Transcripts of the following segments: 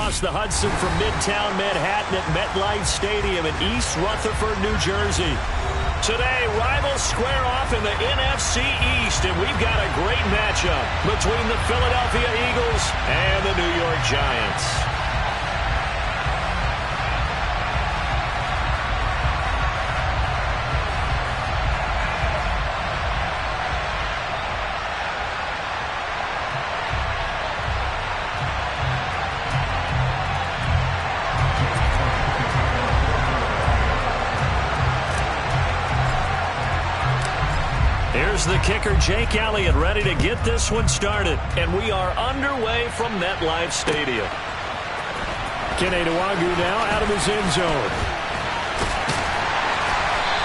across the Hudson from Midtown Manhattan at MetLife Stadium in East Rutherford, New Jersey. Today, rivals square off in the NFC East, and we've got a great matchup between the Philadelphia Eagles and the New York Giants. Here's the kicker, Jake Elliott, ready to get this one started. And we are underway from MetLife Stadium. Kene Nwangwu now out of his end zone.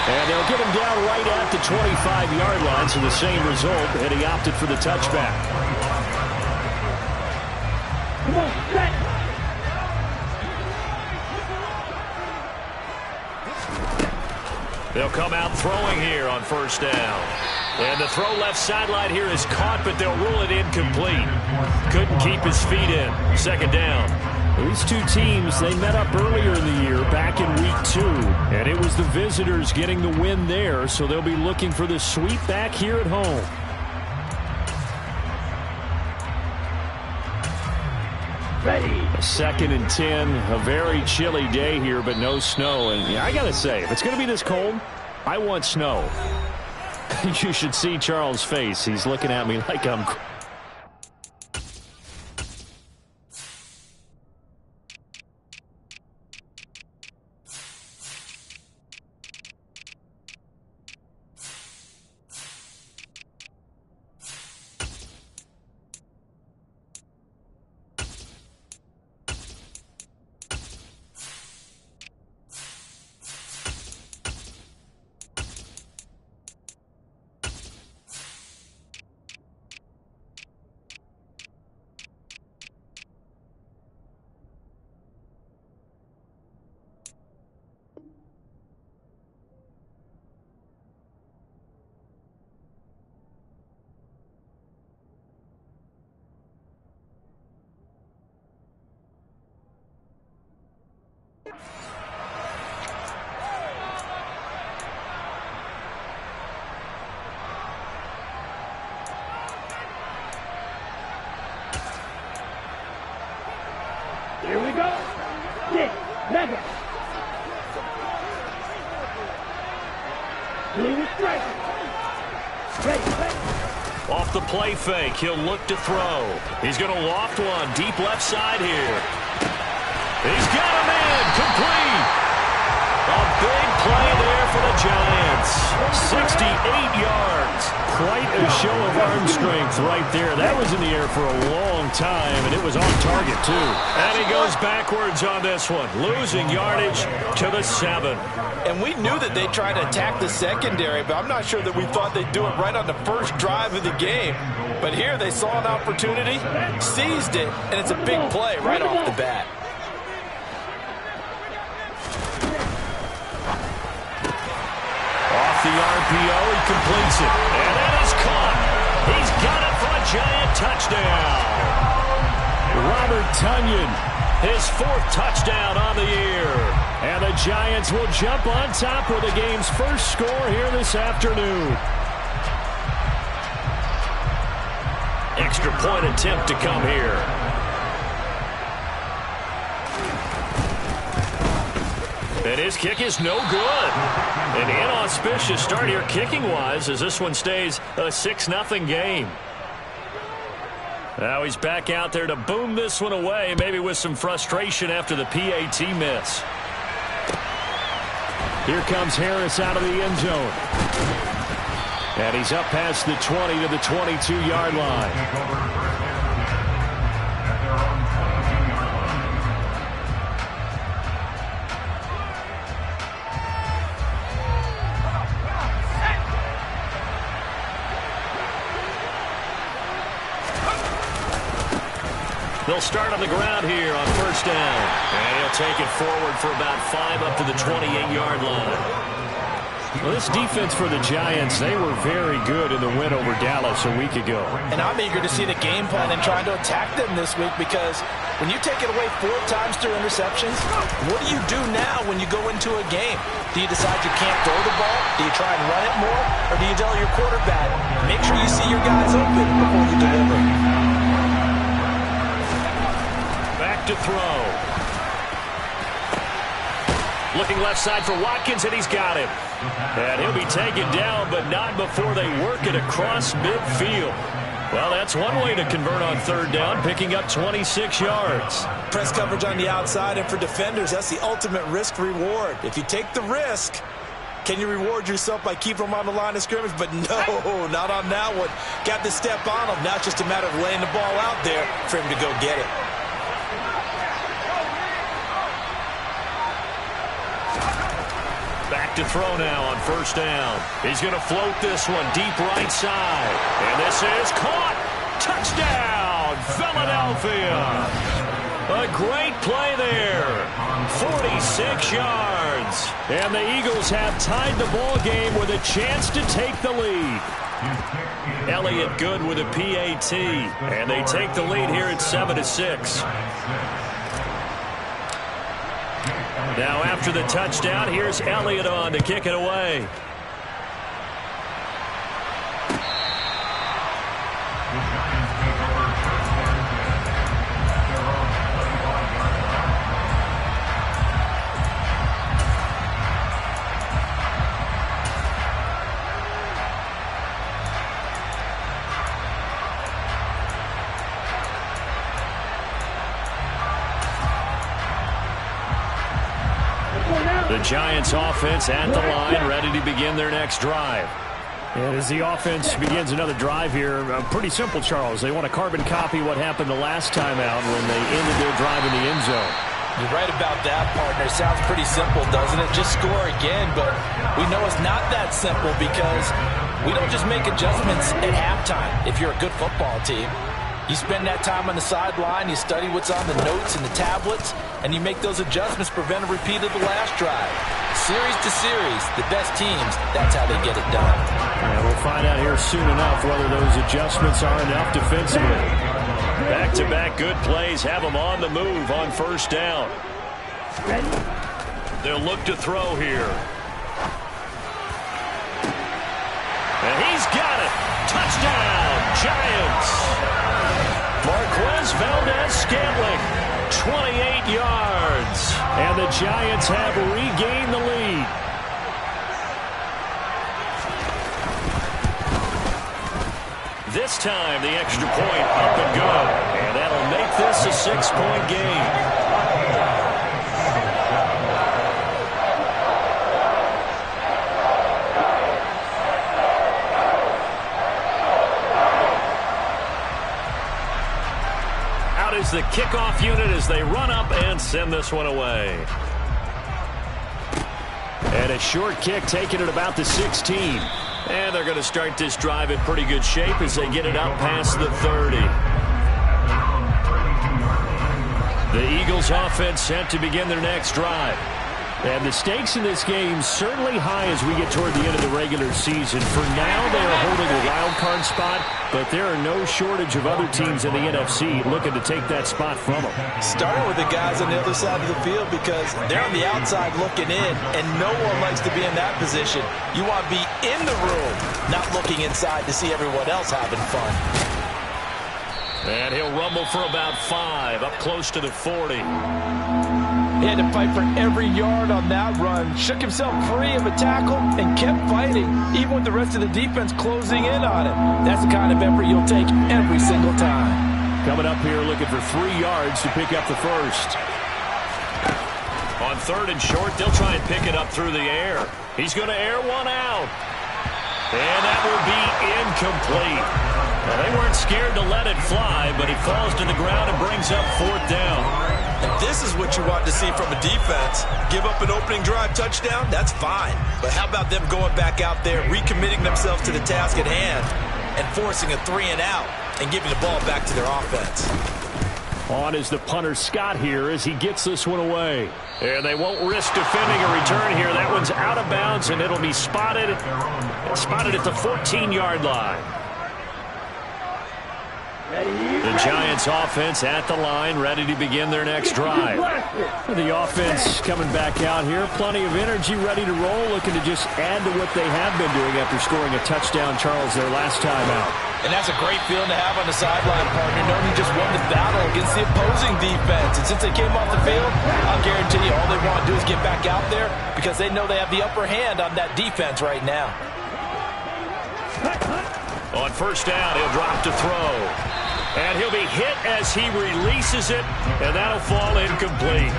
And they'll get him down right at the 25-yard line, so the same result, and he opted for the touchback. Come on, set. They'll come out throwing here on first down. And the throw left sideline here is caught, but they'll rule it incomplete. Couldn't keep his feet in. Second down. These two teams, they met up earlier in the year, back in week 2. And it was the visitors getting the win there, so they'll be looking for the sweep back here at home. Ready. A 2nd and 10, a very chilly day here, but no snow. And yeah, I got to say, if it's going to be this cold, I want snow. You should see Charles' face. He's looking at me like I'm... Here we go. 6, 7. Clean strike. Off the play fake, he'll look to throw. He's going to loft one deep left side here. He's got a man complete. A big play there for the Giants. 68 yards. Quite a show of arm strength right there. That was in the air for a long time, and it was on target, too. And he goes backwards on this one, losing yardage to the 7. And we knew that they tried to attack the secondary, but I'm not sure that we thought they'd do it right on the first drive of the game. But here they saw an opportunity, seized it, and it's a big play right off the bat. Off the RPO, he completes it. And that is caught. He's got it for a Giant touchdown. Robert Tonyan, his 4th touchdown on the year. And the Giants will jump on top with the game's first score here this afternoon. Extra point attempt to come here. And his kick is no good. An inauspicious start here kicking-wise as this one stays a 6-0 game. Now he's back out there to boom this one away, maybe with some frustration after the PAT miss. Here comes Harris out of the end zone. And he's up past the 20 to the 22-yard line. They'll start on the ground here on first down. And he'll take it forward for about 5 up to the 28-yard line. Well, this defense for the Giants, they were very good in the win over Dallas a week ago. And I'm eager to see the game plan and trying to attack them this week, because when you take it away 4 times through interceptions, what do you do now when you go into a game? Do you decide you can't throw the ball? Do you try and run it more? Or do you tell your quarterback, make sure you see your guys open before you deliver? Back to throw. Looking left side for Watkins, and he's got him. And he'll be taken down, but not before they work it across midfield. Well, that's one way to convert on third down, picking up 26 yards. Press coverage on the outside, and for defenders, that's the ultimate risk-reward. If you take the risk, can you reward yourself by keeping them on the line of scrimmage? But no, not on that one. Got to step on them. Now it's just a matter of laying the ball out there for him to go get it. Back to throw now on first down. He's going to float this one deep right side. And this is caught. Touchdown, Philadelphia. A great play there. 46 yards. And the Eagles have tied the ball game with a chance to take the lead. Elliott good with a PAT. And they take the lead here at 7-6. Now after the touchdown, here's Elliott on to kick it away. The Giants offense at the line, ready to begin their next drive. And as the offense begins another drive here, pretty simple, Charles. They want to carbon copy what happened the last time out when they ended their drive in the end zone. You're right about that, partner. Sounds pretty simple, doesn't it? Just score again, but we know it's not that simple, because we don't just make adjustments at halftime if you're a good football team. You spend that time on the sideline, you study what's on the notes and the tablets, and you make those adjustments, prevent a repeat of the last drive. Series to series, the best teams, that's how they get it done. And we'll find out here soon enough whether those adjustments are enough defensively. Back-to-back good plays have them on the move on first down. They'll look to throw here. And he's got it. Touchdown, Giants. Marquez Valdez-Scantling, 28 yards. And the Giants have regained the lead. This time, the extra point up and good. And that'll make this a 6-point game. Is the kickoff unit as they run up and send this one away. And a short kick taken at about the 16. And they're going to start this drive in pretty good shape as they get it up past the 30. The Eagles offense set to begin their next drive. And the stakes in this game certainly high as we get toward the end of the regular season. For now, they are holding a wild card spot, but there are no shortage of other teams in the NFC looking to take that spot from them. Starting with the guys on the other side of the field, because they're on the outside looking in, and no one likes to be in that position. You want to be in the room, not looking inside to see everyone else having fun. And he'll rumble for about 5, up close to the 40. He had to fight for every yard on that run. Shook himself free of a tackle and kept fighting, even with the rest of the defense closing in on him. That's the kind of effort you'll take every single time. Coming up here looking for 3 yards to pick up the first. On third and short, they'll try and pick it up through the air. He's going to air one out. And that will be incomplete. Well, they weren't scared to let it fly, but it falls to the ground and brings up 4th down. And this is what you want to see from a defense. Give up an opening drive touchdown, that's fine. But how about them going back out there, recommitting themselves to the task at hand, and forcing a 3-and-out, and giving the ball back to their offense? On is the punter Scott here as he gets this one away. And they won't risk defending a return here. That one's out of bounds, and it'll be spotted at the 14-yard line. The Giants offense at the line, ready to begin their next drive. The offense coming back out here. Plenty of energy, ready to roll, looking to just add to what they have been doing after scoring a touchdown, Charles, their last time out. And that's a great feeling to have on the sideline, partner, knowing you just won the battle against the opposing defense. And since they came off the field, I'll guarantee you all they want to do is get back out there because they know they have the upper hand on that defense right now. On first down, he'll drop to throw. And he'll be hit as he releases it, and that'll fall incomplete.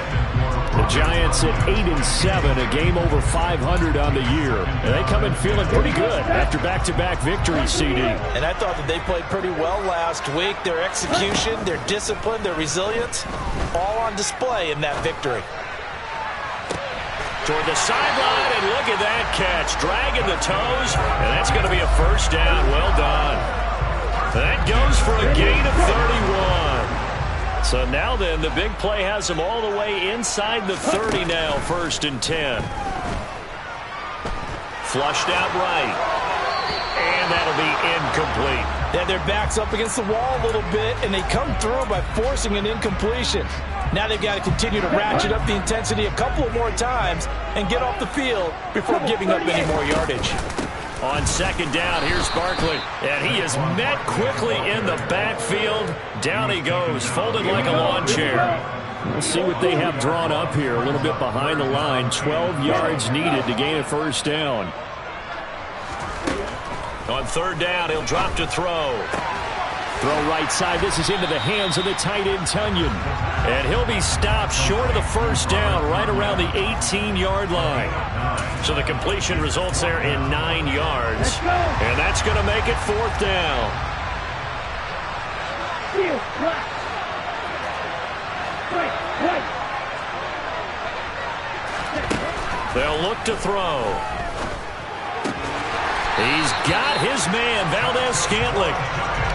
The Giants at 8-7, a game over 500 on the year. And they come in feeling pretty good after back-to-back victories, CD. And I thought that they played pretty well last week. Their execution, their discipline, their resilience, all on display in that victory. Toward the sideline, and look at that catch. Dragging the toes, and that's going to be a first down. Well done. That goes for a gain of 31. So now then, the big play has them all the way inside the 30 now, 1st and 10. Flushed out right. And that'll be incomplete. They have their backs up against the wall a little bit, and they come through by forcing an incompletion. Now they've got to continue to ratchet up the intensity a couple of more times and get off the field before giving up any more yardage. On second down, here's Barkley, and he is met quickly in the backfield. Down he goes, folded like a lawn chair. We'll see what they have drawn up here, a little bit behind the line. 12 yards needed to gain a first down. On third down, he'll drop to throw. Throw right side. This is into the hands of the tight end, Tunyon. And he'll be stopped short of the first down, right around the 18-yard line. So the completion results there in 9 yards. And that's going to make it 4th down. They'll look to throw. He's got his man, Valdez-Scantling.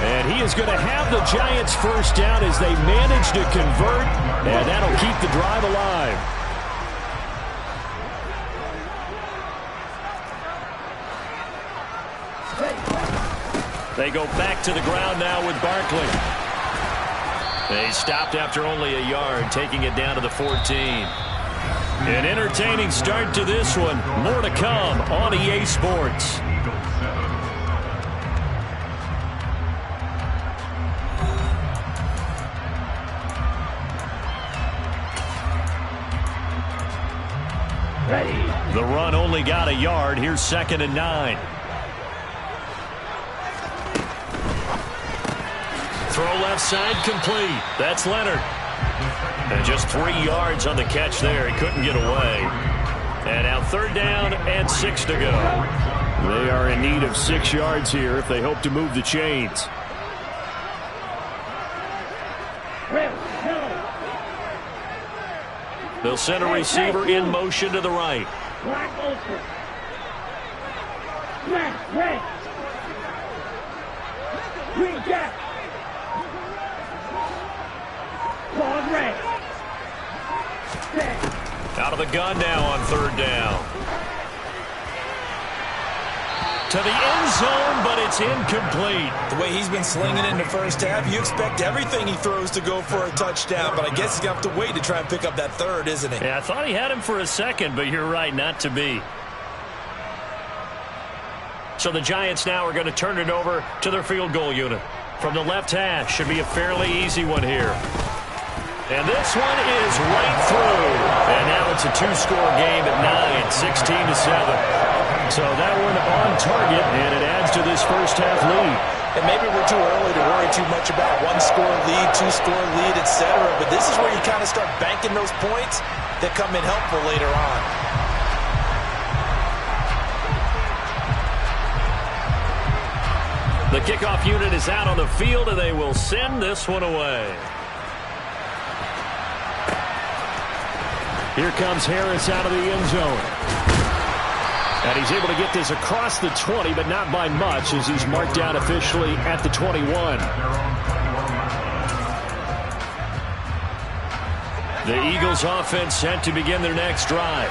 And he is going to have the Giants first down as they manage to convert. And that'll keep the drive alive. They go back to the ground now with Barkley. They stopped after only a yard, taking it down to the 14. An entertaining start to this one. More to come on EA Sports. Ready. The run only got a yard. Here's 2nd and 9. Throw left side complete. That's Leonard. And just 3 yards on the catch there. He couldn't get away. And now 3rd down and 6 to go. They are in need of 6 yards here if they hope to move the chains. They'll send a receiver in motion to the right. Black open. Black red. Green jack. Ball red. Out of the gun now on 3rd down. To the end zone, but it's incomplete. The way he's been slinging in the first half, you expect everything he throws to go for a touchdown, but I guess he's going to have to wait to try and pick up that 3rd, isn't he? Yeah, I thought he had him for a second, but you're right, not to be. So the Giants now are going to turn it over to their field goal unit. From the left hash, should be a fairly easy one here. And this one is right through. And now it's a 2-score game at 9, 16-7. So that one on target, and it adds to this first half lead. And maybe we're too early to worry too much about 1-score lead, 2-score lead, etc. But this is where you kind of start banking those points that come in helpful later on. The kickoff unit is out on the field, and they will send this one away. Here comes Harris out of the end zone. And he's able to get this across the 20, but not by much, as he's marked down officially at the 21. The Eagles offense set to begin their next drive.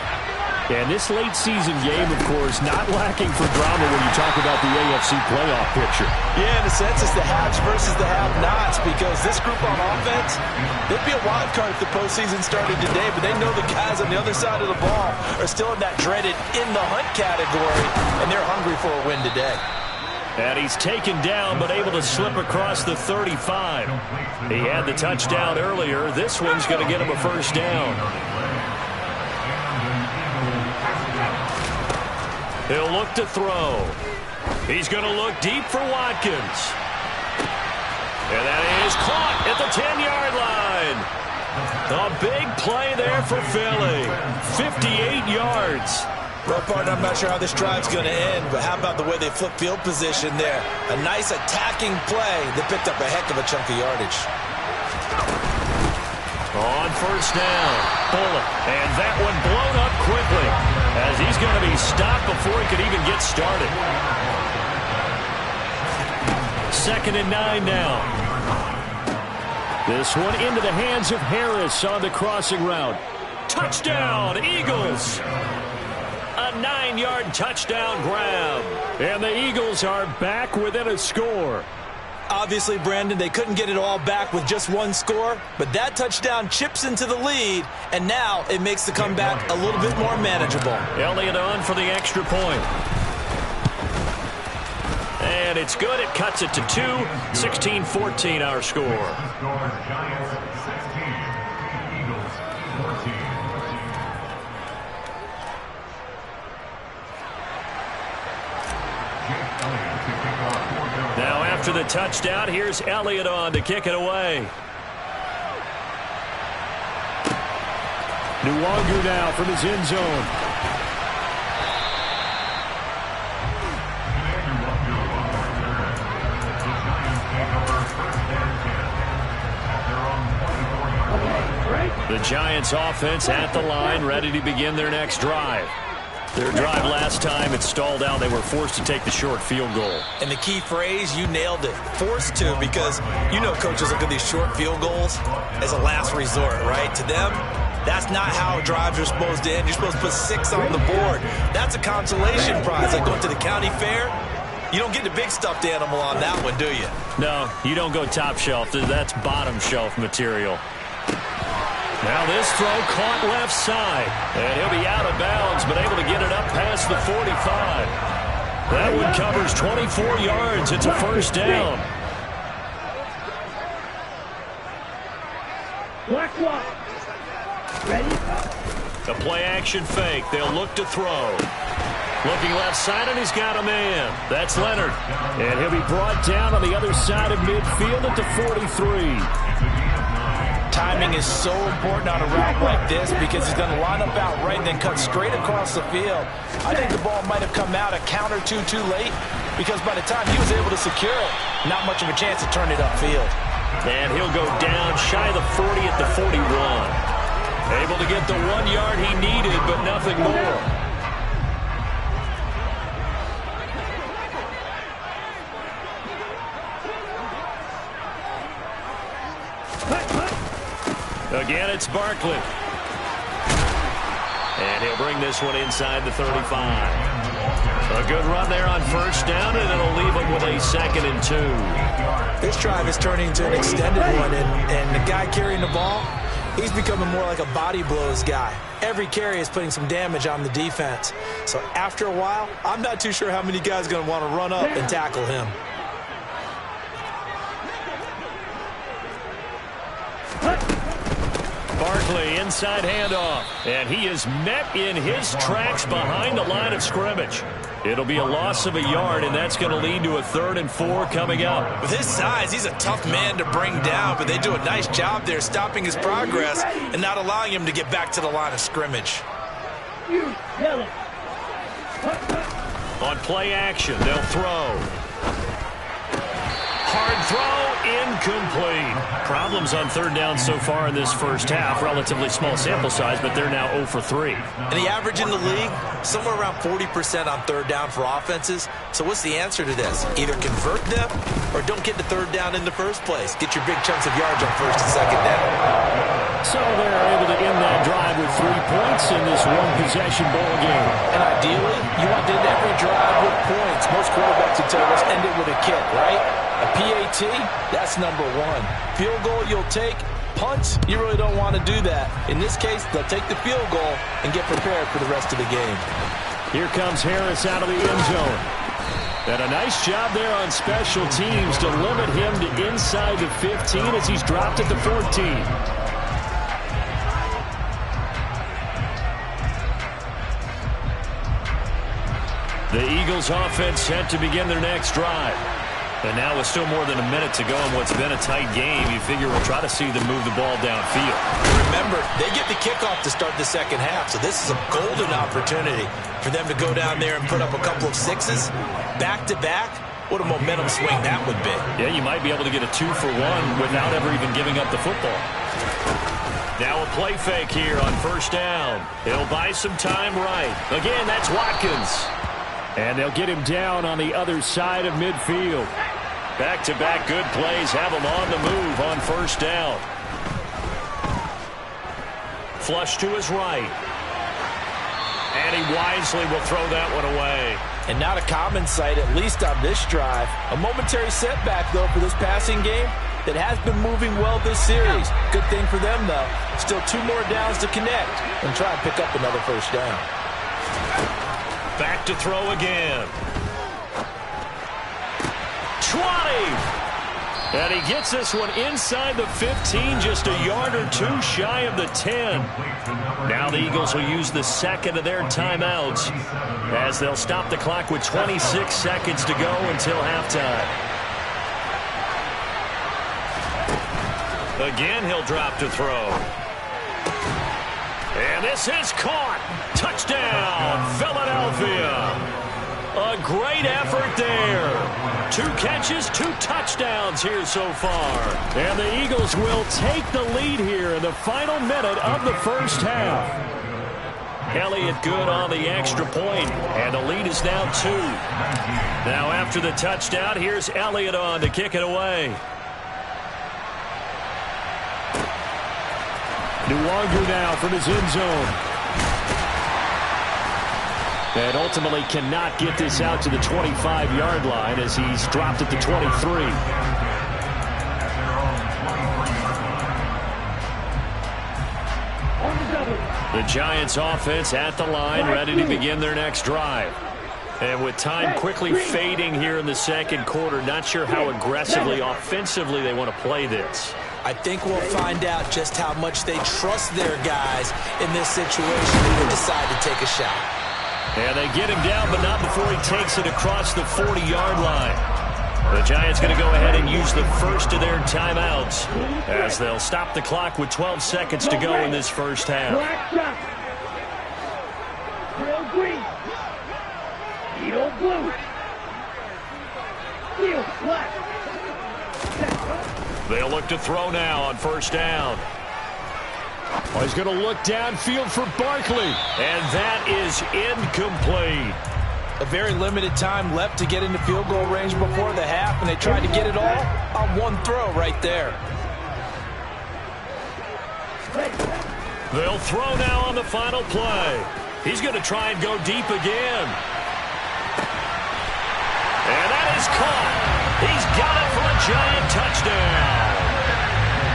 And this late season game, of course, not lacking for drama when you talk about the AFC playoff picture. Yeah, in a sense, it's the haves versus the have-nots, because this group on offense, they'd be a wild card if the postseason started today, but they know the guys on the other side of the ball are still in that dreaded in-the-hunt category, and they're hungry for a win today. And he's taken down, but able to slip across the 35. He had the touchdown earlier. This one's going to get him a first down. He'll look to throw. He's going to look deep for Watkins. And that is caught at the 10-yard line. A big play there for Philly. 58 yards. Well, partner, I'm not sure how this drive's going to end, but how about the way they flip field position there? A nice attacking play that picked up a heck of a chunk of yardage. On first down, Bullock, and that one blown up quickly as he's going to be stopped before he could even get started. 2nd and 9 now. This one into the hands of Harris on the crossing route. Touchdown, Eagles! A 9-yard touchdown grab. And the Eagles are back within a score. Obviously, Brandon, they couldn't get it all back with just one score, but that touchdown chips into the lead, and now it makes the comeback a little bit more manageable. Elliott on for the extra point. And it's good. It cuts it to 2. 16-14 our score. Now after the touchdown, here's Elliott on to kick it away. Nwangu now from his end zone. The Giants offense at the line, ready to begin their next drive. Their drive last time, it stalled out. They were forced to take the short field goal. And the key phrase, you nailed it. Forced to, because you know coaches look at these short field goals as a last resort, right? To them, that's not how drives are supposed to end. You're supposed to put 6 on the board. That's a consolation prize. Like going to the county fair, you don't get the big stuffed animal on that one, do you? No, you don't go top shelf. That's bottom shelf material. Now this throw caught left side. And he'll be out of bounds, but able to get it up past the 45. That one covers 24 yards. It's a first down. Black one. Ready? A play-action fake. They'll look to throw. Looking left side, and he's got a man. That's Leonard. And he'll be brought down on the other side of midfield at the 43. Timing is so important on a route like this because he's going to line up out right and then cut straight across the field. I think the ball might have come out a count or two too late because by the time he was able to secure it, not much of a chance to turn it upfield. And he'll go down shy of the 40 at the 41. Able to get the 1 yard he needed, but nothing more. Again, it's Barkley. And he'll bring this one inside the 35. A good run there on first down, and it'll leave him with a 2nd and 2. This drive is turning into an extended one, and the guy carrying the ball, he's becoming more like a body blows guy. Every carry is putting some damage on the defense. So after a while, I'm not too sure how many guys are going to want to run up and tackle him. Barkley, inside handoff, and he is met in his tracks behind the line of scrimmage. It'll be a loss of a yard, and that's going to lead to a 3rd and 4 coming up. With his size, he's a tough man to bring down, but they do a nice job there stopping his progress and not allowing him to get back to the line of scrimmage. You yellow. On play action, they'll throw. Hard throw, incomplete. Problems on 3rd down so far in this first half. Relatively small sample size, but they're now 0 for 3. And the average in the league, somewhere around 40% on 3rd down for offenses. So what's the answer to this? Either convert them or don't get the 3rd down in the first place. Get your big chunks of yards on 1st and 2nd down. So they're able to end that drive with 3 points in this one-possession ball game. And ideally, you want to end every drive with points. Most quarterbacks would tell us end it with a kick, right? A PAT, that's number one. Field goal you'll take. Punts, you really don't want to do that. In this case, they'll take the field goal and get prepared for the rest of the game. Here comes Harris out of the end zone. And a nice job there on special teams to limit him to inside the 15 as he's dropped at the 14. The Eagles offense set to begin their next drive. And now with still more than a minute to go in what's been a tight game, you figure we'll try to see them move the ball downfield. Remember, they get the kickoff to start the second half, so this is a golden opportunity for them to go down there and put up a couple of sixes. Back-to-back, what a momentum swing that would be. Yeah, you might be able to get a 2-for-1 without ever even giving up the football. Now a play fake here on first down. He'll buy some time right. Again, that's Watkins. And they'll get him down on the other side of midfield. Back-to-back good plays have him on the move on first down. Flush to his right. And he wisely will throw that one away. And not a common sight, at least on this drive. A momentary setback, though, for this passing game that has been moving well this series. Good thing for them, though. Still 2 more downs to connect and try and pick up another first down. Back to throw again. 20. And he gets this one inside the 15, just a yard or 2 shy of the 10. Now the Eagles will use the second of their timeouts as they'll stop the clock with 26 seconds to go until halftime. Again, he'll drop to throw. And this is caught. Touchdown, Philadelphia. A great effort there. 2 catches, 2 touchdowns here so far. And the Eagles will take the lead here in the final minute of the first half. Elliott good on the extra point, and the lead is now 2. Now after the touchdown, here's Elliott on to kick it away. Nwangu now from his end zone. And ultimately cannot get this out to the 25-yard line as he's dropped at the 23. The Giants offense at the line, ready to begin their next drive. And with time quickly fading here in the second quarter, not sure how aggressively, offensively they want to play this. I think we'll find out just how much they trust their guys in this situation if they decide to take a shot. And they get him down, but not before he takes it across the 40-yard line. The Giants going to go ahead and use the first of their timeouts as they'll stop the clock with 12 seconds to go in this first half. Green. Eagle blue. Steel black. They'll look to throw now on first down. Oh, he's going to look downfield for Barkley. And that is incomplete. A very limited time left to get into field goal range before the half, and they tried to get it all on one throw right there. They'll throw now on the final play. He's going to try and go deep again. And that is caught. He's got it for a Giant touchdown.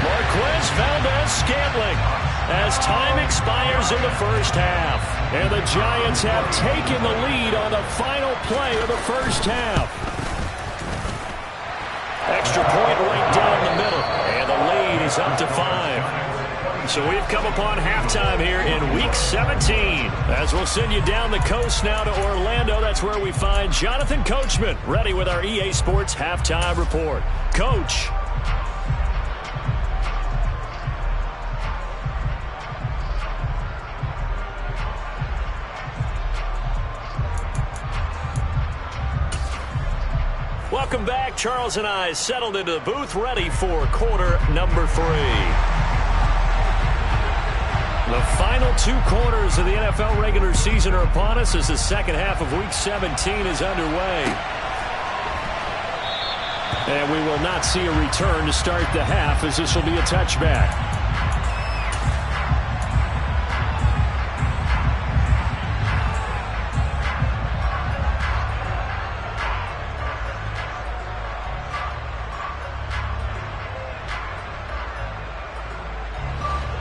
Marquez Valdez-Scantling as time expires in the first half. And the Giants have taken the lead on the final play of the first half. Extra point right down the middle. And the lead is up to 5. So we've come upon halftime here in Week 17. As we'll send you down the coast now to Orlando. That's where we find Jonathan Coachman ready with our EA Sports Halftime Report. Coach. Welcome back. Charles and I settled into the booth ready for quarter number 3. The final 2 quarters of the NFL regular season are upon us as the second half of Week 17 is underway. And we will not see a return to start the half as this will be a touchback.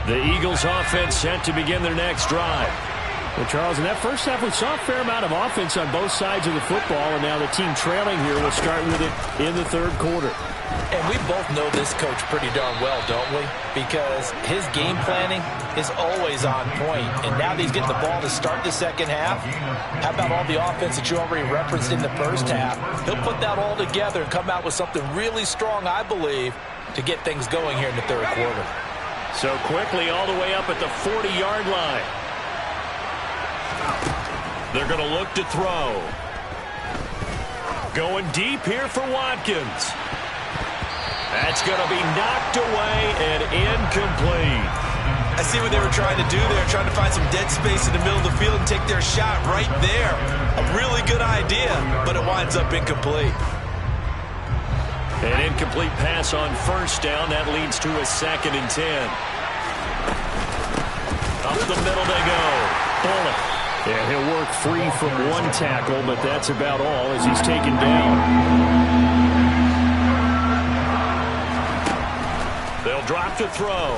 The Eagles offense set to begin their next drive. Well, Charles, in that first half, we saw a fair amount of offense on both sides of the football, and now the team trailing here will start with it in the third quarter. And we both know this coach pretty darn well, don't we? Because his game planning is always on point. And now that he's getting the ball to start the second half, how about all the offense that you already referenced in the first half? He'll put that all together and come out with something really strong, I believe, to get things going here in the third quarter. So quickly all the way up at the 40-yard line. They're going to look to throw. Going deep here for Watkins. That's going to be knocked away and incomplete. I see what they were trying to do there, trying to find some dead space in the middle of the field and take their shot right there. A really good idea, but it winds up incomplete. An incomplete pass on first down. That leads to a 2nd and 10. Up the middle they go. Bullock. Yeah, he'll work free from one tackle, but that's about all as he's taken down. They'll drop to throw.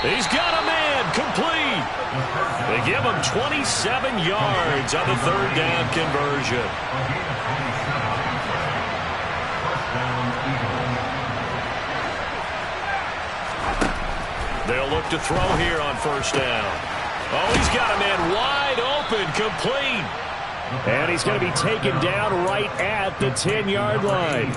He's got a man, complete. They give him 27 yards on the third down conversion. They'll look to throw here on first down. Oh, he's got a man wide open, complete. And he's going to be taken down right at the 10-yard line.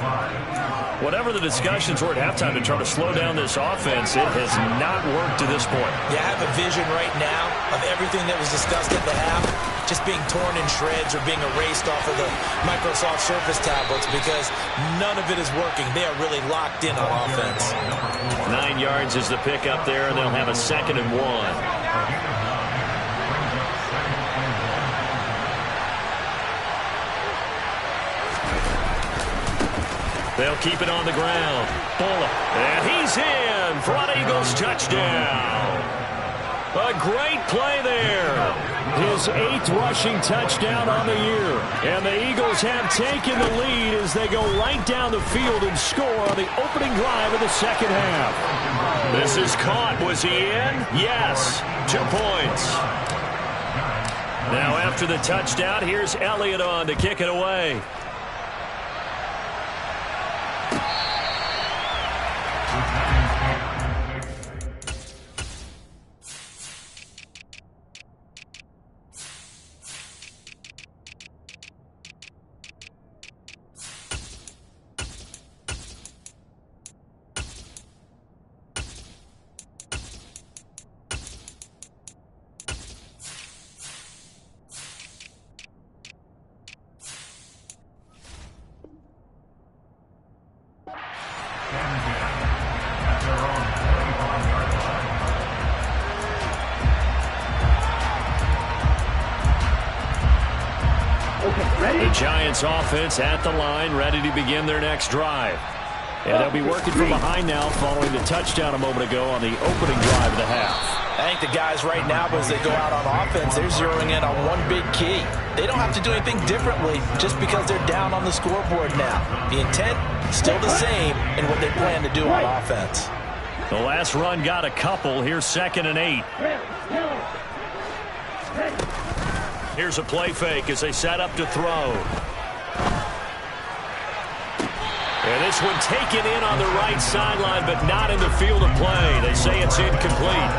Whatever the discussions were at halftime to try to slow down this offense, it has not worked to this point. Yeah, I have a vision right now of everything that was discussed at the half just being torn in shreds or being erased off of the Microsoft Surface tablets because none of it is working. They are really locked in on offense. 9 yards is the pickup there, and they'll have a 2nd and 1. They'll keep it on the ground. Bullock. And he's in for an Eagles touchdown. A great play there. His 8th rushing touchdown on the year. And the Eagles have taken the lead as they go right down the field and score on the opening drive of the second half. This is caught. Was he in? Yes. 2 points. Now after the touchdown, here's Elliott on to kick it away. The Giants offense at the line, ready to begin their next drive. And they'll be working from behind now following the touchdown a moment ago on the opening drive of the half. I think the guys right now, as they go out on offense, they're zeroing in on one big key. They don't have to do anything differently just because they're down on the scoreboard now. The intent, still the same in what they plan to do on offense. The last run got a couple. Here's 2nd and 8. Here's a play fake as they set up to throw. And this one taken in on the right sideline, but not in the field of play. They say it's incomplete.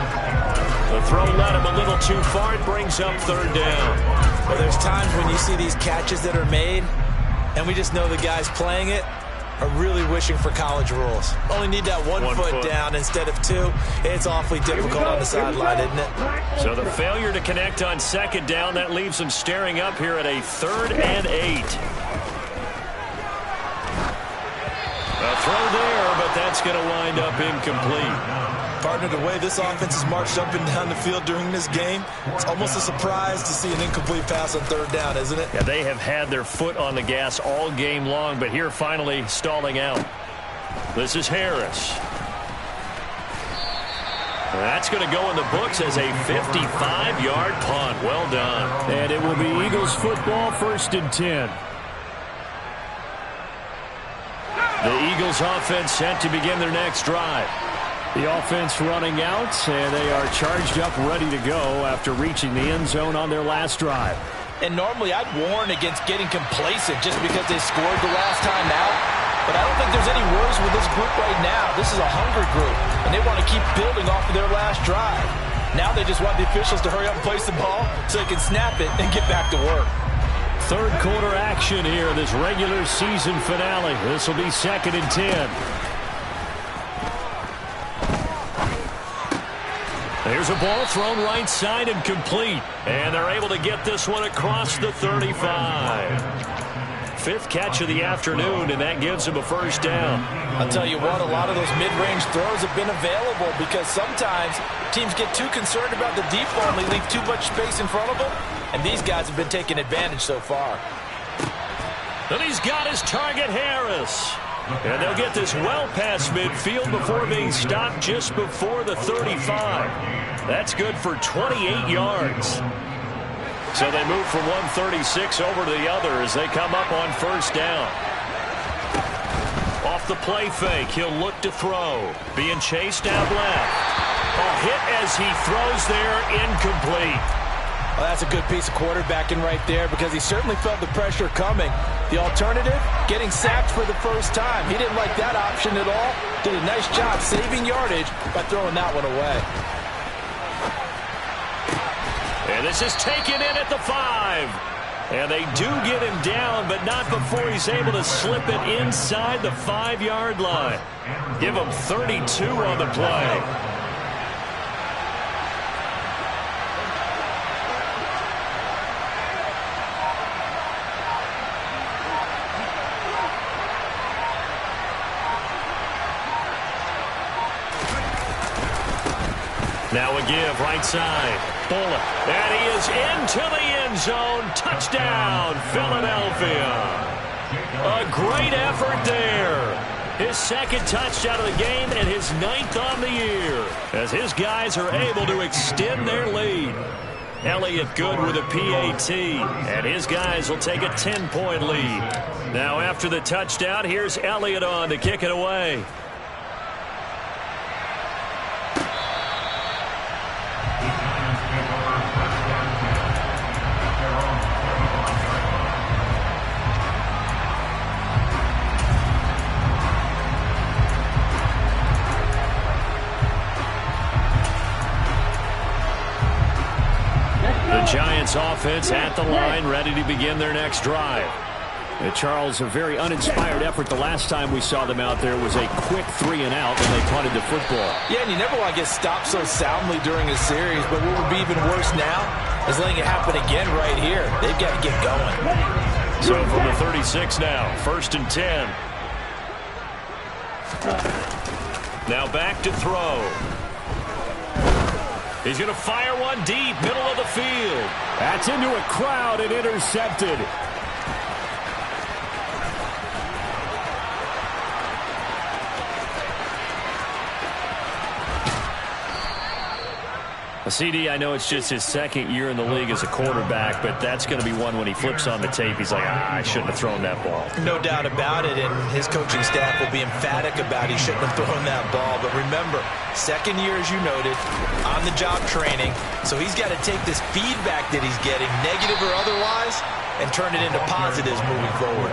The throw led him a little too far. It brings up 3rd down. Well, there's times when you see these catches that are made, and we just know the guys playing it are really wishing for college rules. Only need that one foot down instead of 2. It's awfully difficult on the sideline, isn't it? So the failure to connect on 2nd down, that leaves them staring up here at a 3rd and 8. A throw there, but that's going to wind up incomplete. Partner, the way this offense has marched up and down the field during this game, it's almost a surprise to see an incomplete pass on 3rd down, isn't it? Yeah, they have had their foot on the gas all game long, but here finally stalling out. This is Harris. That's going to go in the books as a 55-yard punt. Well done. And it will be Eagles football, 1st and 10. The Eagles offense set to begin their next drive. The offense running out, and they are charged up, ready to go after reaching the end zone on their last drive. And normally I'd warn against getting complacent just because they scored the last time out. But I don't think there's any worries with this group right now. This is a hungry group, and they want to keep building off of their last drive. Now they just want the officials to hurry up and place the ball so they can snap it and get back to work. Third quarter action here, this regular season finale. This will be 2nd and 10. There's a ball thrown right side and complete. And they're able to get this one across the 35. 5th catch of the afternoon, and that gives him a first down. I'll tell you what, a lot of those mid-range throws have been available because sometimes teams get too concerned about the deep ball and they leave too much space in front of them. And these guys have been taking advantage so far. And he's got his target, Harris. And they'll get this well past midfield before being stopped just before the 35. That's good for 28 yards. So they move from 136 over to the other as they come up on first down. Off the play fake, he'll look to throw. Being chased out left. A hit as he throws there, incomplete. Well, that's a good piece of quarterbacking right there because he certainly felt the pressure coming. The alternative, getting sacked for the first time. He didn't like that option at all. Did a nice job saving yardage by throwing that one away. And this is taken in at the 5. And they do get him down, but not before he's able to slip it inside the 5-yard line. Give him 32 on the play. Now a give, right side. Bullock. And he is into the end zone. Touchdown, Philadelphia. A great effort there. His 2nd touchdown of the game and his 9th on the year. As his guys are able to extend their lead. Elliott good with a PAT. And his guys will take a 10-point lead. Now after the touchdown, here's Elliott on to kick it away. Giants offense at the line, ready to begin their next drive. Charles, a very uninspired effort the last time we saw them out there was a quick 3-and-out when they punted the football. Yeah, and you never want to get stopped so soundly during a series, but what would be even worse now is letting it happen again right here. They've got to get going. So from the 36 now, 1st and 10. Now back to throw. He's going to fire one deep, middle of the field. That's into a crowd and intercepted. CD, I know it's just his 2nd year in the league as a quarterback, but that's going to be one when he flips on the tape. He's like, I shouldn't have thrown that ball. No doubt about it, and his coaching staff will be emphatic about he shouldn't have thrown that ball. But remember, 2nd year, as you noted, on-the-job training. So he's got to take this feedback that he's getting, negative or otherwise, and turn it into positives moving forward.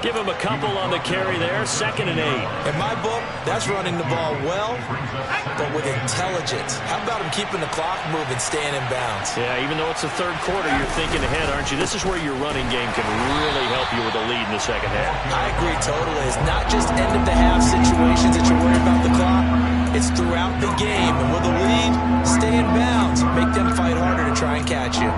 Give him a couple on the carry there, 2nd and 8. In my book, that's running the ball well, but with intelligence. How about him keeping the clock moving, staying in bounds? Yeah, even though it's the 3rd quarter, you're thinking ahead, aren't you? This is where your running game can really help you with a lead in the 2nd half. I agree totally. It's not just end-of-the-half situations that you're worried about the clock. It's throughout the game. And with a lead, stay in bounds. Make them fight harder to try and catch you.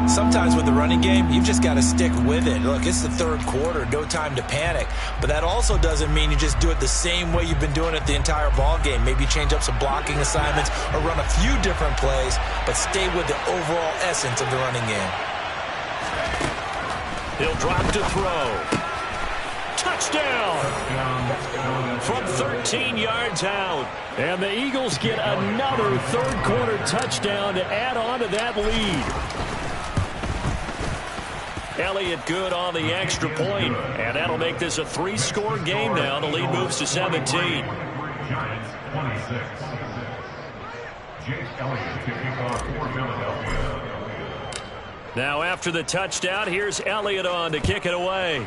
Sometimes with the running game, you've just got to stick with it. Look, it's the 3rd quarter, no time to panic. But that also doesn't mean you just do it the same way you've been doing it the entire ball game. Maybe change up some blocking assignments or run a few different plays, but stay with the overall essence of the running game. He'll drop to throw. Touchdown! From 13 yards out. And the Eagles get another 3rd quarter touchdown to add on to that lead. Elliott good on the extra point, and that'll make this a 3-score game now. The lead moves to 17. Giants 26. Jake Elliott kicking off for Philadelphia. Now after the touchdown, here's Elliott on to kick it away.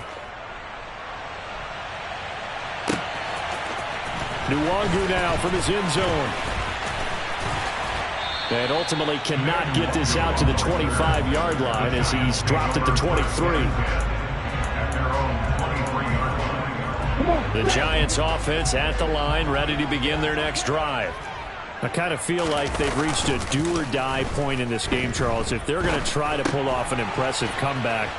Nwangu now from his end zone. And ultimately cannot get this out to the 25-yard line as he's dropped at the 23. The Giants offense at the line, ready to begin their next drive. I kind of feel like they've reached a do-or-die point in this game, Charles. If they're going to try to pull off an impressive comeback,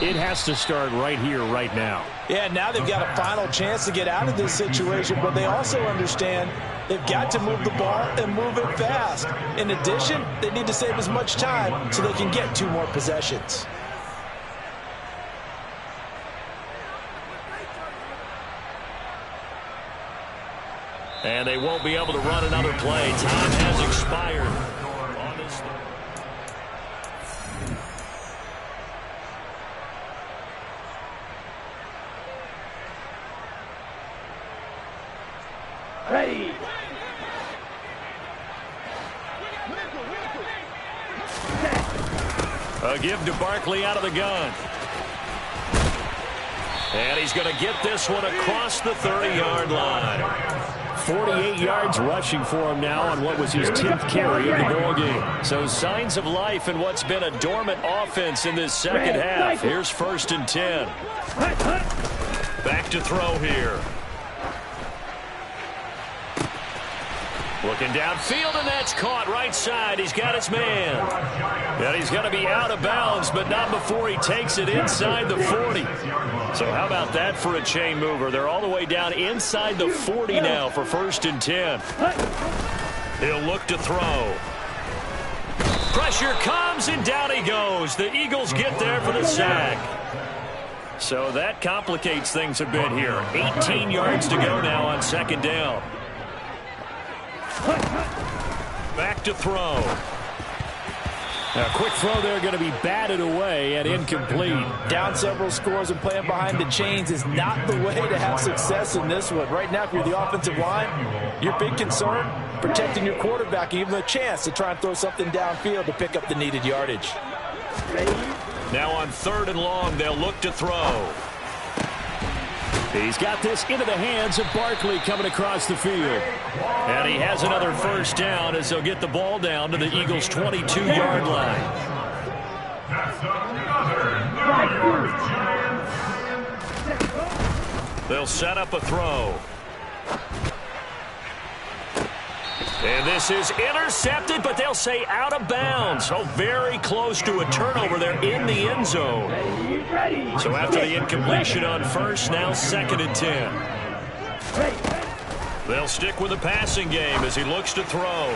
it has to start right here, right now. Yeah, now they've got a final chance to get out of this situation, but they also understand they've got to move the ball and move it fast. In addition, they need to save as much time so they can get 2 more possessions. And they won't be able to run another play. Time has expired. Ready. A give to Barkley out of the gun. And he's going to get this one across the 30-yard line. 48 yards rushing for him now on what was his 10th carry of the ball game. So signs of life in what's been a dormant offense in this second half. Here's 1st and 10. Back to throw here. Looking downfield, and that's caught right side. He's got his man. And he's going to be out of bounds, but not before he takes it inside the 40. So how about that for a chain mover? They're all the way down inside the 40 now for 1st and 10. He'll look to throw. Pressure comes, and down he goes. The Eagles get there for the sack. So that complicates things a bit here. 18 yards to go now on 2nd down. Back to throw. A quick throw there going to be batted away and incomplete. Down several scores and playing behind the chains is not the way to have success in this one. Right now, if you're the offensive line, your big concern, protecting your quarterback, and even a chance to try and throw something downfield to pick up the needed yardage. Now on 3rd and long, they'll look to throw. He's got this into the hands of Barkley coming across the field. And he has another 1st down as they'll get the ball down to the Eagles' 22-yard line. They'll set up a throw. And this is intercepted, but they'll say out of bounds. So very close to a turnover there in the end zone. So after the incompletion on 1st, now 2nd and 10. They'll stick with the passing game as he looks to throw.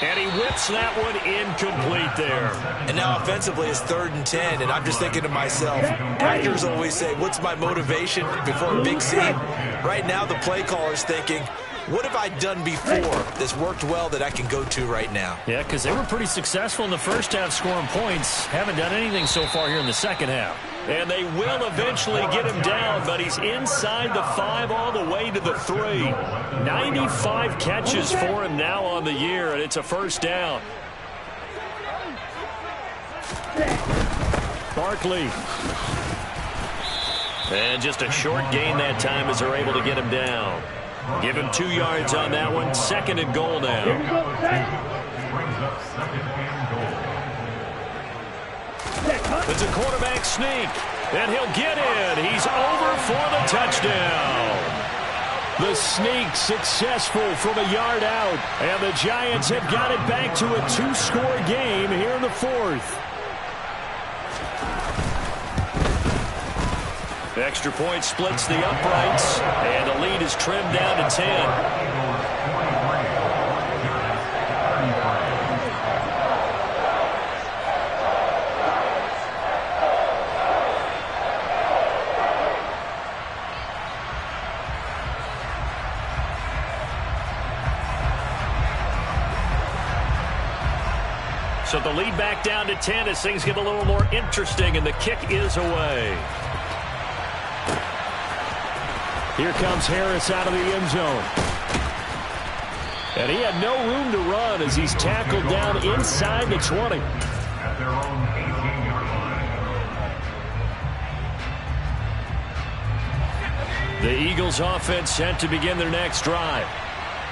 And he whips that one incomplete there. And now offensively it's 3rd and 10, and I'm just thinking to myself, actors always say, what's my motivation before a big scene? Right now the play caller's thinking, what have I done before that's worked well that I can go to right now? Yeah, because they were pretty successful in the first half scoring points. Haven't done anything so far here in the second half. And they will eventually get him down, but he's inside the 5 all the way to the 3. 95 catches for him now on the year, and it's a 1st down. Barkley. And just a short gain that time as they're able to get him down. Give him 2 yards on that one. 2nd and goal now. It's a quarterback sneak, and he'll get in. He's over for the touchdown. The sneak successful from a yard out, and the Giants have got it back to a 2-score game here in the 4th. Extra point splits the uprights, and the lead is trimmed down to 10. So the lead back down to 10 as things get a little more interesting, and the kick is away. Here comes Harris out of the end zone. And he had no room to run as he's tackled down inside the 20. At their own 18-yard line. The Eagles offense set to begin their next drive.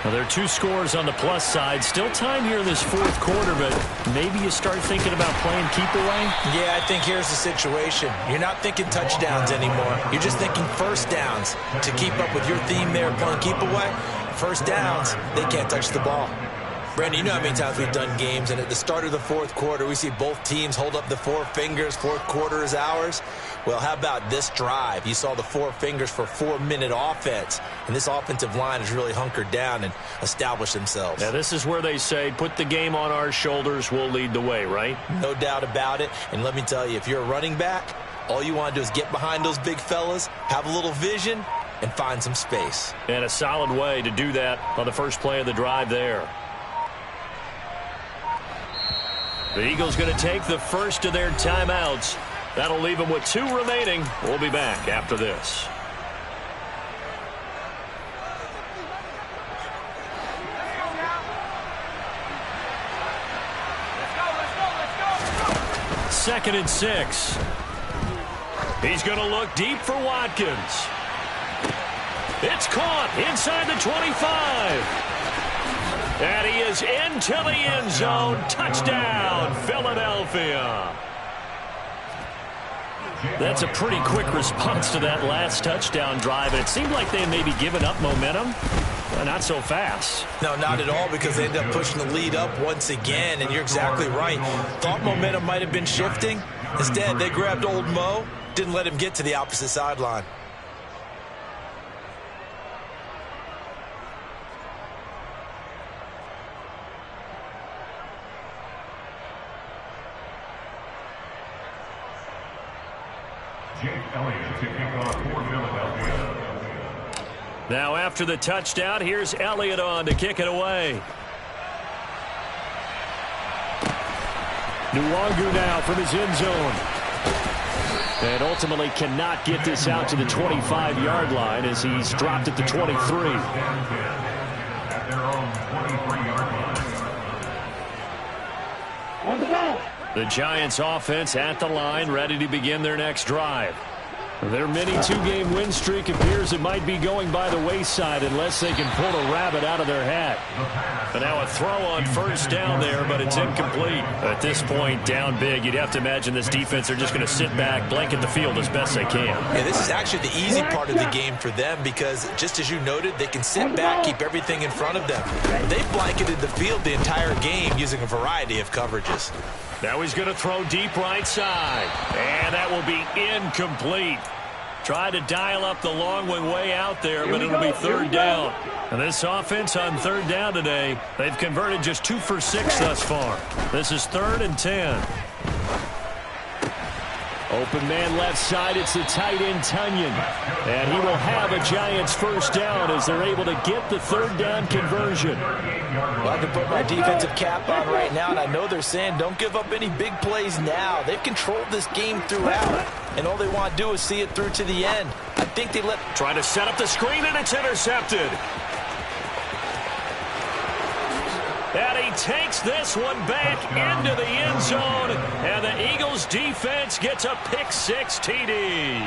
Now, there are 2 scores on the plus side. Still time here in this fourth quarter, but maybe you start thinking about playing keep away? Yeah, I think here's the situation. You're not thinking touchdowns anymore. You're just thinking first downs. To keep up with your theme there, playing keep away, first downs, they can't touch the ball. Brandon, you know how many times we've done games, and at the start of the fourth quarter, we see both teams hold up the 4 fingers, fourth quarter is ours. Well, how about this drive? You saw the 4 fingers for 4-minute offense, and this offensive line has really hunkered down and established themselves. Now, this is where they say, put the game on our shoulders, we'll lead the way, right? No doubt about it, and let me tell you, if you're a running back, all you want to do is get behind those big fellas, have a little vision, and find some space. And a solid way to do that on the first play of the drive there. The Eagles going to take the first of their timeouts. That'll leave them with 2 remaining. We'll be back after this. Second and 6. He's going to look deep for Watkins. It's caught inside the 25. And he is into the end zone. Touchdown, Philadelphia. That's a pretty quick response to that last touchdown drive. And it seemed like they had maybe given up momentum. Well, not so fast. No, not at all, because they ended up pushing the lead up once again. And you're exactly right. Thought momentum might have been shifting. Instead, they grabbed old Mo, didn't let him get to the opposite sideline. Now after the touchdown, here's Elliott on to kick it away. Nwangu now from his end zone. And ultimately cannot get this out to the 25-yard line as he's dropped at the 23. At their own 23-yard line. On the ball. The Giants offense at the line, ready to begin their next drive. Their mini 2-game win streak appears it might be going by the wayside unless they can pull a rabbit out of their hat. And now a throw on first down there, but it's incomplete. At this point, down big, you'd have to imagine this defense are just going to sit back, blanket the field as best they can. Yeah, this is actually the easy part of the game for them because, just as you noted, they can sit back, keep everything in front of them. They've blanketed the field the entire game using a variety of coverages. Now he's going to throw deep right side. And that will be incomplete. Try to dial up the long one way out there, but it'll be third down. And this offense on third down today, they've converted just 2 for 6 thus far. This is 3rd and 10. Open man left side, it's the tight end Tunyon. And he will have a Giants first down as they're able to get the third down conversion. Well, I can put my defensive cap on right now, and I know they're saying don't give up any big plays now. They've controlled this game throughout, and all they want to do is see it through to the end. I think they let... Try to set up the screen, and it's intercepted. And he takes this one back into the end zone, and the Eagles defense gets a pick-6 TD.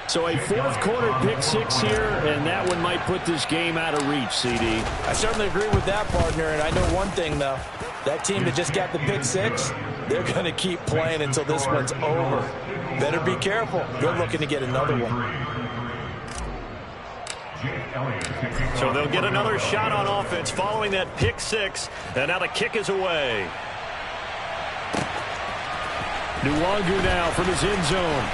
So a fourth quarter pick-6 here, and that one might put this game out of reach, CD. I certainly agree with that, partner, and I know one thing, though. That team that just got the pick-6, they're going to keep playing until this one's over. Better be careful. They're looking to get another one. So they'll get another shot on offense following that pick-6, and now the kick is away. Nwangu now from his end zone.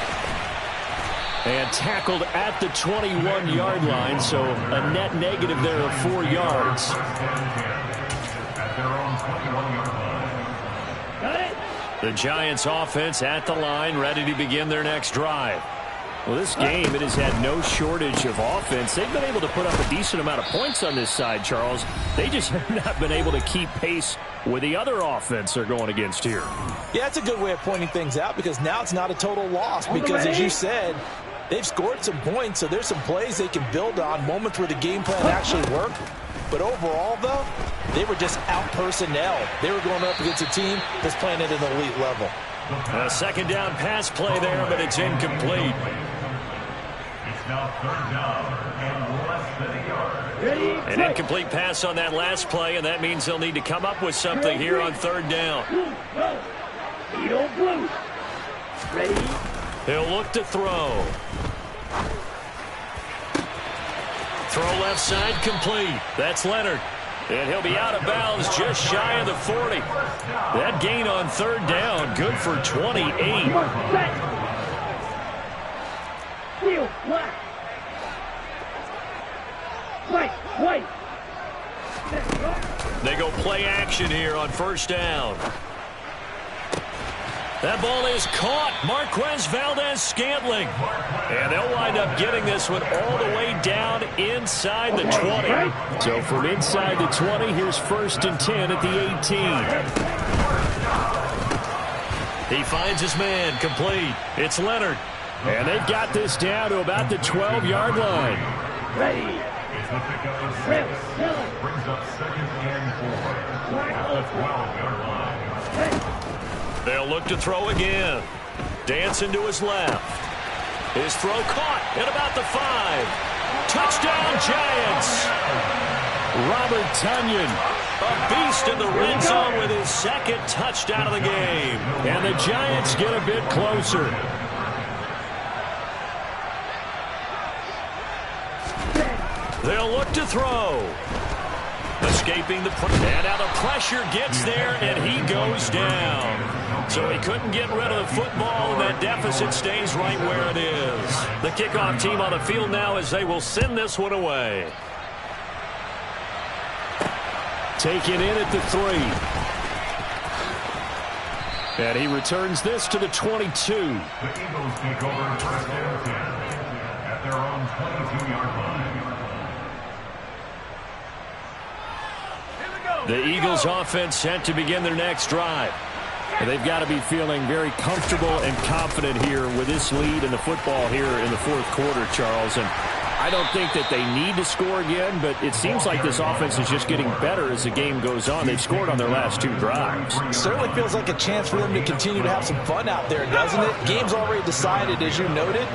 And tackled at the 21-yard line, so a net negative there of 4 yards. The Giants offense at the line, ready to begin their next drive. Well, this game, it has had no shortage of offense. They've been able to put up a decent amount of points on this side, Charles. They just have not been able to keep pace with the other offense they're going against here. Yeah, that's a good way of pointing things out because now it's not a total loss because, as you said, they've scored some points, so there's some plays they can build on, moments where the game plan actually worked. But overall, though, they were just out-personnel. They were going up against a team that's playing at an elite level. A second down pass play there, but it's incomplete. It's now third down and less than a yard. An incomplete pass on that last play, and that means they'll need to come up with something here on third down. Ready? He'll look to throw. Throw left side complete. That's Leonard. And he'll be out of bounds just shy of the 40. That gain on third down, good for 28. Field left. Right. They go play action here on first down. That ball is caught. Marquez Valdez-Scantling. And they'll wind up getting this one all the way down inside the 20. So from inside the 20, here's 1st and 10 at the 18. He finds his man complete. It's Leonard. And they've got this down to about the 12-yard line. Ready. It's the pickup of 6. Brings up 2nd and 4. At the 12-yard line. They'll look to throw again. Dancing to his left. His throw caught at about the 5. Touchdown, Giants. Robert Tonyan. A beast in the red zone with his 2nd touchdown of the game. And the Giants get a bit closer. They'll look to throw. Escaping the pressure. And now the pressure gets there, and he goes down. So he couldn't get rid of the football, and that deficit stays right where it is. The kickoff team on the field now as they will send this one away. Taken in at the 3. And he returns this to the 22. The Eagles take over 1st and 10 at their own 22-yard line. The Eagles offense set to begin their next drive. They've got to be feeling very comfortable and confident here with this lead in the football here in the 4th quarter, Charles. And I don't think that they need to score again, but it seems like this offense is just getting better as the game goes on. They've scored on their last 2 drives. Certainly feels like a chance for them to continue to have some fun out there, doesn't it? Game's already decided, as you noted.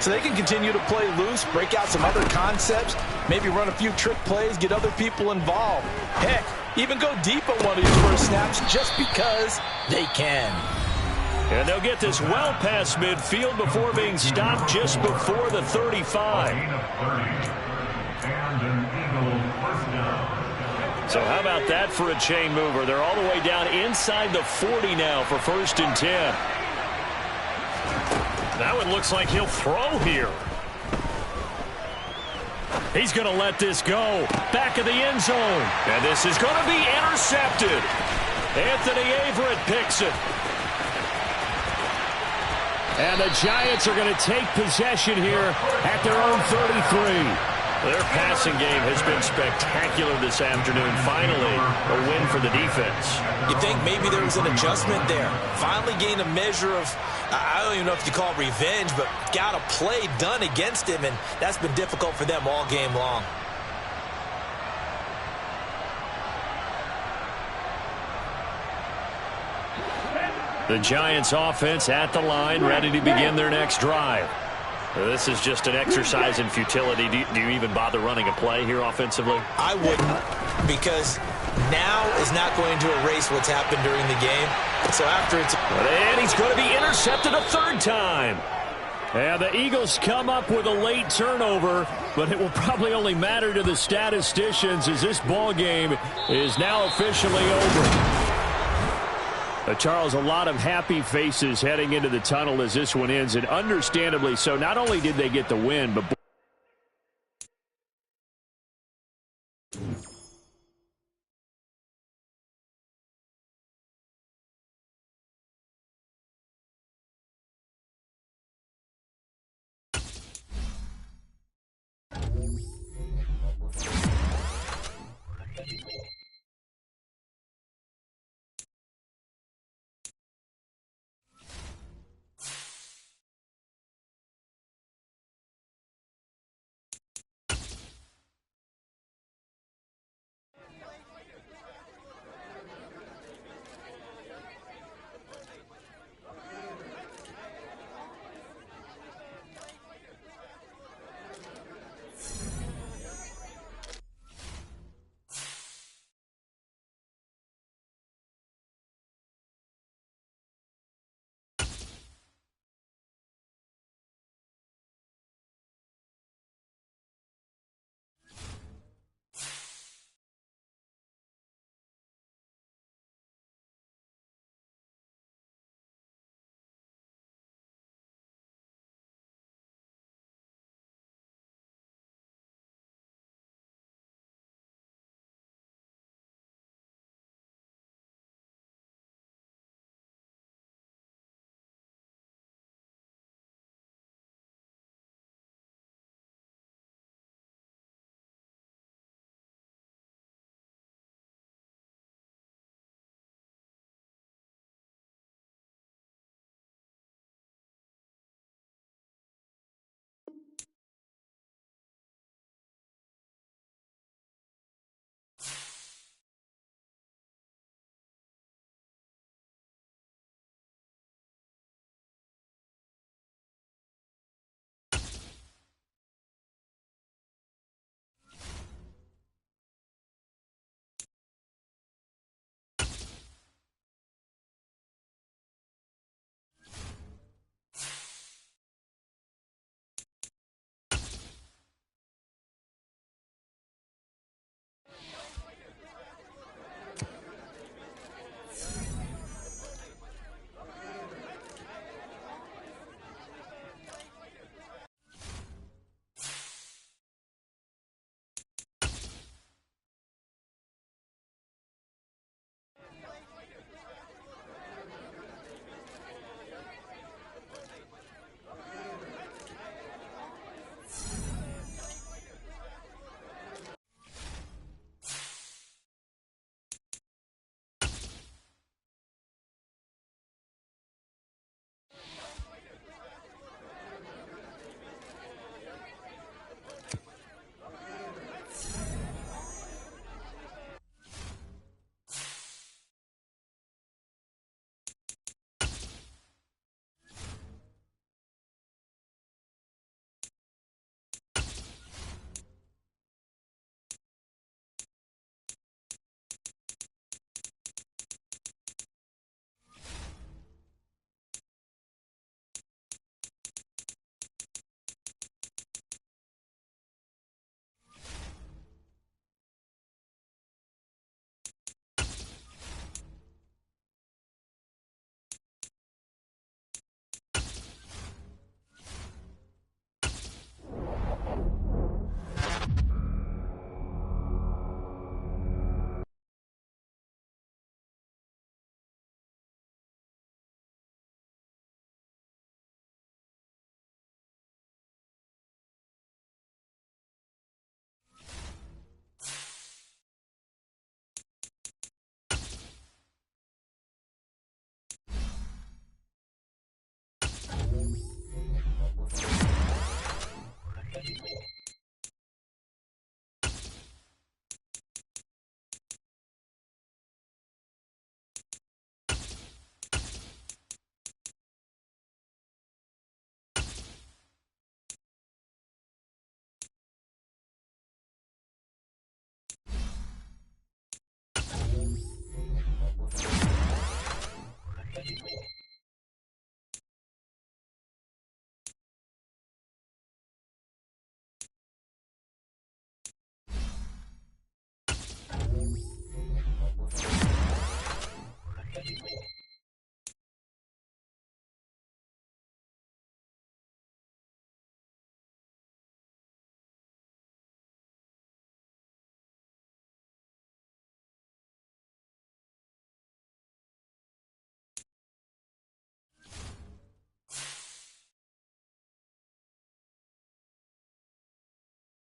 So they can continue to play loose, break out some other concepts, maybe run a few trick plays, get other people involved. Heck, even go deep on one of these first snaps just because they can. And they'll get this well past midfield before being stopped just before the 35. Gain of 30. And an Eagle 1st down. So how about that for a chain mover? They're all the way down inside the 40 now for 1st and 10. That one looks like he'll throw here. He's going to let this go. Back of the end zone. And this is going to be intercepted. Anthony Averett picks it. And the Giants are going to take possession here at their own 33. Their passing game has been spectacular this afternoon. Finally, a win for the defense. You think maybe there was an adjustment there. Finally gained a measure of, I don't even know if you call it revenge, but got a play done against him, and that's been difficult for them all game long. The Giants offense at the line, ready to begin their next drive. This is just an exercise in futility. Do you even bother running a play here offensively? I wouldn't, because now is not going to erase what's happened during the game. So after it's... And he's going to be intercepted a 3rd time. And the Eagles come up with a late turnover, but it will probably only matter to the statisticians as this ball game is now officially over. Charles, a lot of happy faces heading into the tunnel as this one ends, and understandably so. Not only did they get the win, but